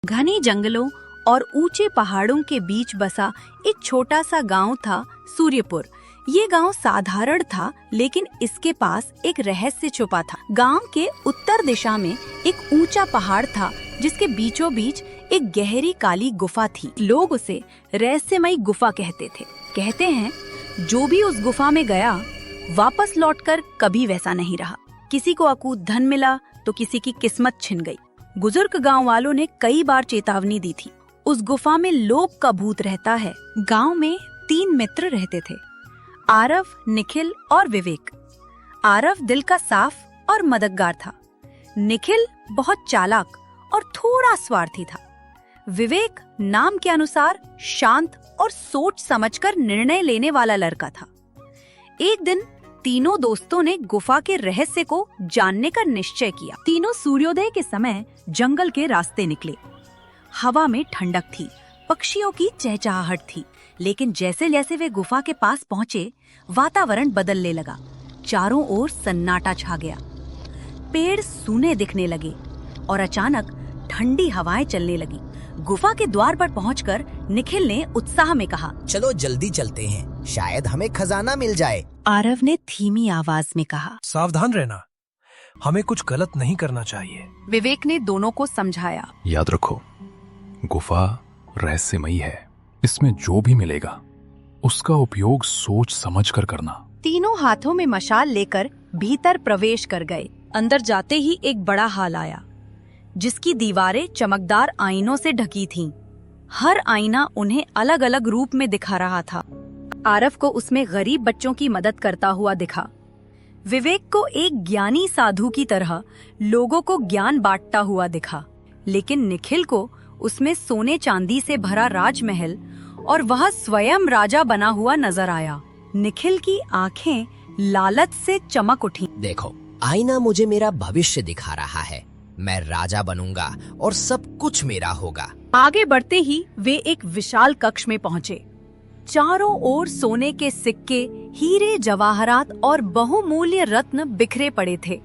घने जंगलों और ऊंचे पहाड़ों के बीच बसा एक छोटा सा गांव था सूर्यपुर। ये गांव साधारण था, लेकिन इसके पास एक रहस्य छुपा था। गांव के उत्तर दिशा में एक ऊंचा पहाड़ था, जिसके बीचों बीच एक गहरी काली गुफा थी। लोग उसे रहस्यमयी गुफा कहते थे। कहते हैं जो भी उस गुफा में गया वापस लौटकर कभी वैसा नहीं रहा। किसी को अकूत धन मिला तो किसी की किस्मत छिन गई। बुजुर्ग गांव वालों ने कई बार चेतावनी दी थी, उस गुफा में लोभ का भूत रहता है। गांव में 3 मित्र रहते थे, आरव, निखिल और विवेक। आरव दिल का साफ और मददगार था। निखिल बहुत चालाक और थोड़ा स्वार्थी था। विवेक नाम के अनुसार शांत और सोच समझकर निर्णय लेने वाला लड़का था। एक दिन तीनों दोस्तों ने गुफा के रहस्य को जानने का निश्चय किया। तीनों सूर्योदय के समय जंगल के रास्ते निकले। हवा में ठंडक थी, पक्षियों की चहचहाहट थी, लेकिन जैसे जैसे वे गुफा के पास पहुंचे, वातावरण बदलने लगा। चारों ओर सन्नाटा छा गया। पेड़ सूने दिखने लगे और अचानक ठंडी हवाएं चलने लगी। गुफा के द्वार पर पहुंचकर निखिल ने उत्साह में कहा, चलो जल्दी चलते हैं, शायद हमें खजाना मिल जाए। आरव ने धीमी आवाज में कहा, सावधान रहना, हमें कुछ गलत नहीं करना चाहिए। विवेक ने दोनों को समझाया, याद रखो, गुफा रहस्यमयी है। इसमें जो भी मिलेगा उसका उपयोग सोच समझ कर करना। तीनों हाथों में मशाल लेकर भीतर प्रवेश कर गए। अंदर जाते ही एक बड़ा हॉल आया, जिसकी दीवारें चमकदार आईनों से ढकी थीं। हर आईना उन्हें अलग अलग रूप में दिखा रहा था। आरव को उसमें गरीब बच्चों की मदद करता हुआ दिखा। विवेक को एक ज्ञानी साधु की तरह लोगों को ज्ञान बांटता हुआ दिखा, लेकिन निखिल को उसमें सोने चांदी से भरा राजमहल और वह स्वयं राजा बना हुआ नजर आया। निखिल की आंखें लालच से चमक उठी। देखो, आईना मुझे मेरा भविष्य दिखा रहा है। मैं राजा बनूंगा और सब कुछ मेरा होगा। आगे बढ़ते ही वे एक विशाल कक्ष में पहुंचे। चारों ओर सोने के सिक्के, हीरे, जवाहरात और बहुमूल्य रत्न बिखरे पड़े थे।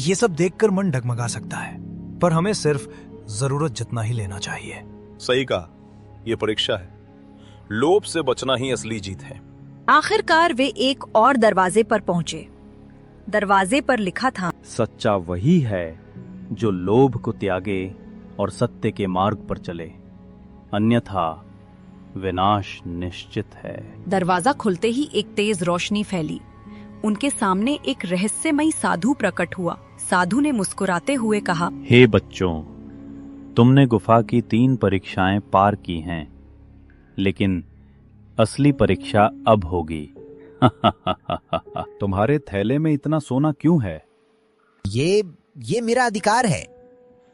ये सब देखकर मन डगमगा सकता है, पर हमें सिर्फ जरूरत जितना ही लेना चाहिए। सही कहा, ये परीक्षा है। लोभ से बचना ही असली जीत है। आखिरकार वे एक और दरवाजे पर पहुंचे। दरवाजे पर लिखा था, सच्चा वही है जो लोभ को त्यागे और सत्य के मार्ग पर चले, अन्यथा विनाश निश्चित है। दरवाजा खुलते ही एक तेज रोशनी फैली। उनके सामने एक रहस्यमयी साधु प्रकट हुआ। साधु ने मुस्कुराते हुए कहा, हे बच्चों, तुमने गुफा की 3 परीक्षाएं पार की हैं, लेकिन असली परीक्षा अब होगी। तुम्हारे थैले में इतना सोना क्यों है? ये मेरा अधिकार है।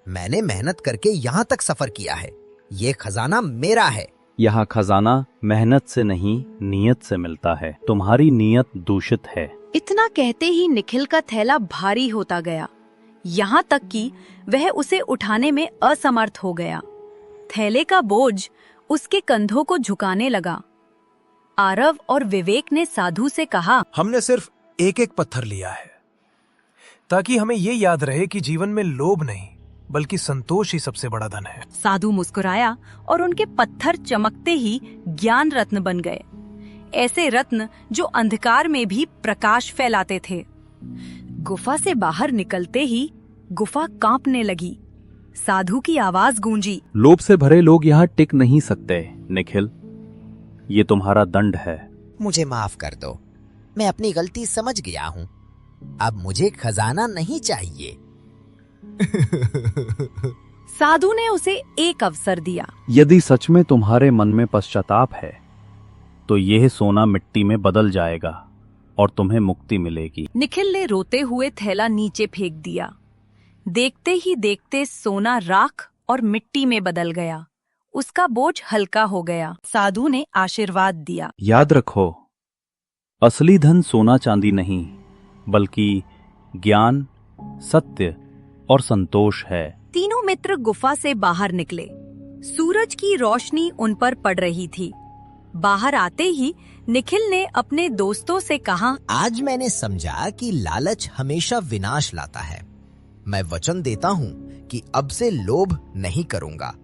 मैंने मेहनत करके यहाँ तक सफर किया है। ये खजाना मेरा है। यहाँ खजाना मेहनत से नहीं, नियत से मिलता है। तुम्हारी नियत दूषित है। इतना कहते ही निखिल का थैला भारी होता गया, यहाँ तक कि वह उसे उठाने में असमर्थ हो गया। थैले का बोझ उसके कंधों को झुकाने लगा। आरव और विवेक ने साधु से कहा, हमने सिर्फ एक एक पत्थर लिया है, ताकि हमें ये याद रहे कि जीवन में लोभ नहीं बल्कि संतोष ही सबसे बड़ा धन है। साधु मुस्कुराया और उनके पत्थर चमकते ही ज्ञान रत्न बन गए। ऐसे रत्न जो अंधकार में भी प्रकाश फैलाते थे। गुफा से बाहर निकलते ही गुफा कांपने लगी। साधु की आवाज गूंजी, लोभ से भरे लोग यहाँ टिक नहीं सकते। निखिल, ये तुम्हारा दंड है। मुझे माफ कर दो, मैं अपनी गलती समझ गया हूँ। अब मुझे खजाना नहीं चाहिए। साधु ने उसे एक अवसर दिया। यदि सच में तुम्हारे मन में पश्चाताप है, तो यह सोना मिट्टी में बदल जाएगा और तुम्हें मुक्ति मिलेगी। निखिल ने रोते हुए थैला नीचे फेंक दिया। देखते ही देखते सोना राख और मिट्टी में बदल गया। उसका बोझ हल्का हो गया। साधु ने आशीर्वाद दिया, याद रखो, असली धन सोना चांदी नहीं, बल्कि ज्ञान, सत्य और संतोष है। तीनों मित्र गुफा से बाहर निकले। सूरज की रोशनी उन पर पड़ रही थी। बाहर आते ही निखिल ने अपने दोस्तों से कहा, आज मैंने समझा कि लालच हमेशा विनाश लाता है। मैं वचन देता हूँ कि अब से लोभ नहीं करूंगा।